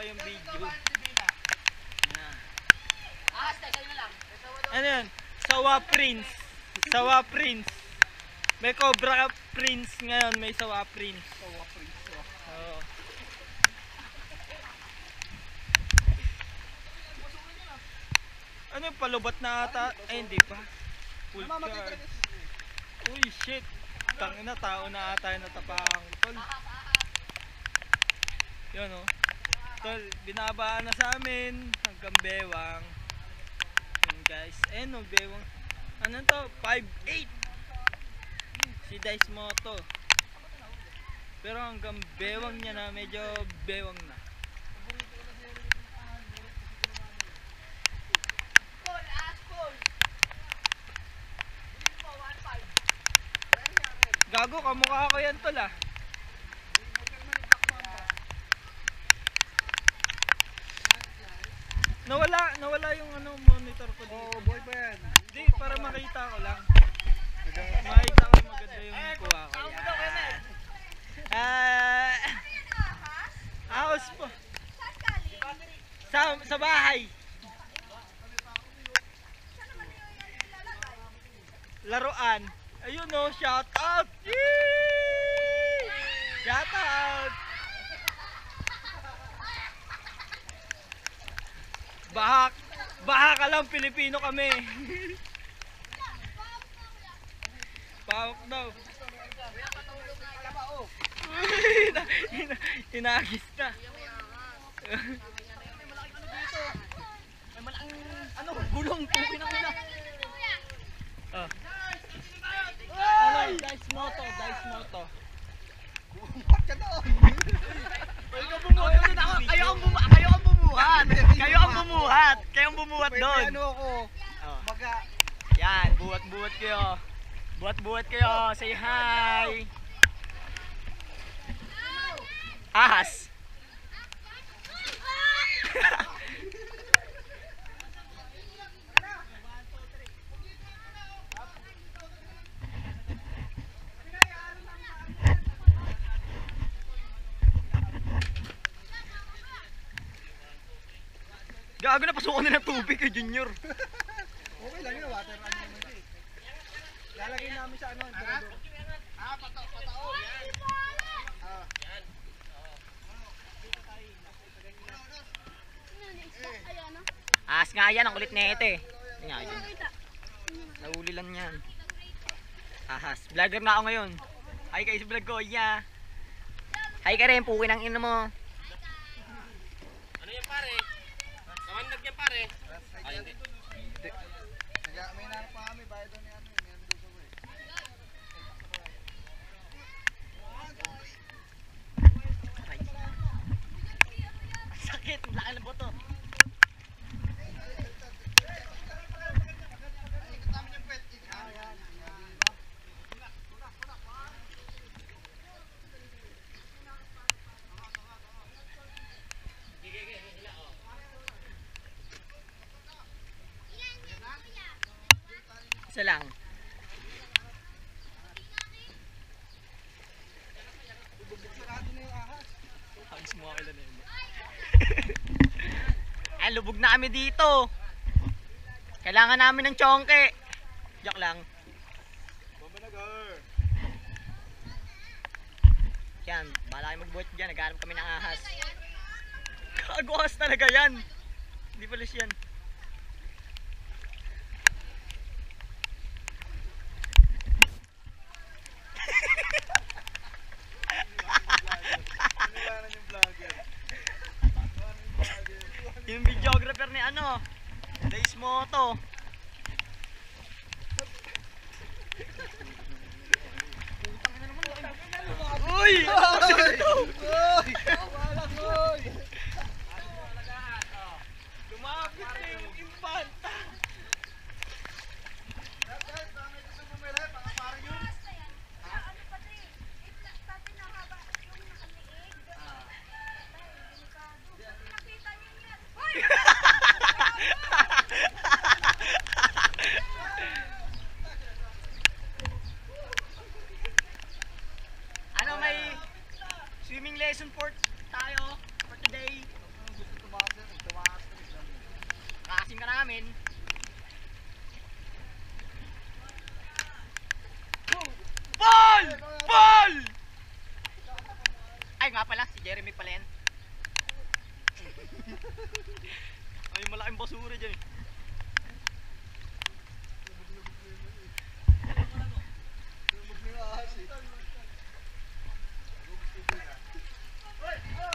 yung video. Ano yun? Sawa Prince. Sawa Prince. May Cobra Prince ngayon, may Sawa Prince. Sawa Prince. Oo. Ano yung palubat na ata? Ay hindi pa. Full charge. Uy shit. Tangina, tao na ata yung natapakang tol. Yun o. Tol, binabaan na sa amin hanggang bewang. Yun guys. Ayun o, bewang. Ano to? 5'8". Si Dice Moto. Pero hanggang bewang niya na, medyo bewang na. Gago, kamukha ko yan tol ah. Nawala yung ano monitor ko dito. Oh, boy ba yan? Hindi, para makita ko lang. Makita ko maganda yung kuha ko. Ahos po. Sa bahay. Laruan. Ayun o, shout out! Yee! Shout out! Baha ka lang, Pilipino kami. Pawak daw. Inagis na. May malaking ano, gulong, tupi ng una. Oh. Ano, Dice Moto, Dice Moto. Bumuhat ka doon. Kayo ang bumuhat. Kayo ang bumuhat doon. Ano ako? Oh. Baga. Yan, buhat-buhat kayo. Buhat-buhat kayo. Say hi. Ahas. Gago na, pasukan na ng tubig kay Junior. Okay lang yun, water ano naman siya eh. Lalagay namin sa ano, tirador. Patao. Yan. Yan. Ahas nga yan, ang kulit na ito eh. Nahuli lang yan. Ahas. Vlogger na ako ngayon. Hi guys, vlog ko. Yeah. Hi ka rin, puwi ng ino mo. Ano yan pare? Kamandag yan pare? Ay hindi. May nanap pa kami, bayad doon ni ano, may ano doon sa way. Sakit, laki ng boto. Isa lang. Sarado na yung ahas. Hangis mo ako ilan na yun. Ay, lubog na kami dito. Kailangan namin ng chongke. Joke lang. Bumanagar. Yan, bala kayo magbuhat dyan. Naghanap kami ng ahas. Kaguhas talaga yan. Hindi pala yan. Yung videographer ni ano, Dice Moto. Uy! Lumapit na yung impanta. Ano, may swimming lesson for tayo for today. Kakasing ka namin. Ball! Ball! Ay nga pala, si Jeremy pala yan. Ay, malaking basura dyan eh.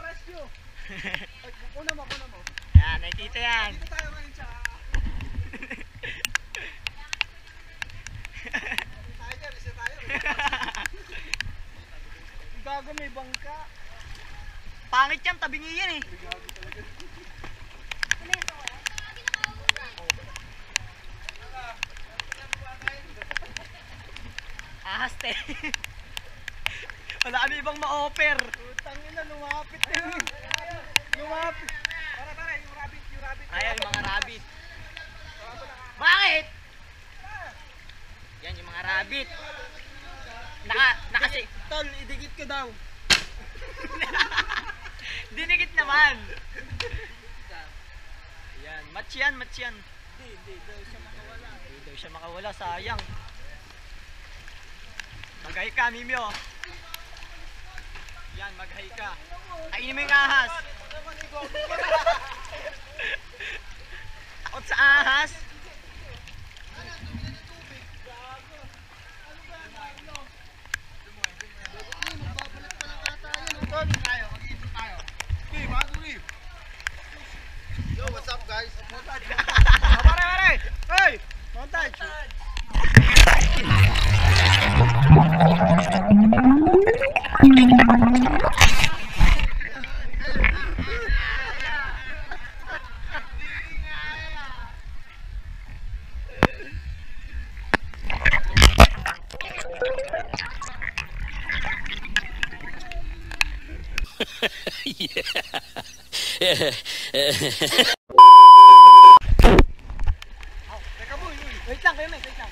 Rescue! Ay, kuna mo. Yan, nakikita yan. Dito tayo ngayon sa... Isa tayo. Gago, may bangka. Pangit yan, tabingi yan eh. Ahas te. Wala kami ibang ma-offer. Putang ina, lumapit na yun. Lumapit. Tara, yung rabbit. Ayan, yung mga rabbit. Bakit? Yan, yung mga rabbit. Nakasi. Tol, idikit ko daw. Dinikit naman. Ayan, match yan. Hindi daw siya makawala. Hindi daw siya makawala, sayang. Mag-hi ka, Mimyo. Yan, mag-hi ka. Kainin mo yung ahas. Takot sa ahas. Yo, what's up guys? Pare! Hey! Montage! Teka boy, Wait lang, kayo, wait lang.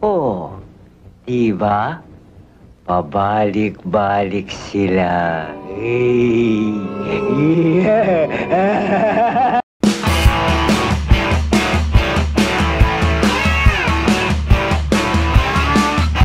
Oh, diba? Pabalik-balik sila. Hey. Yeah.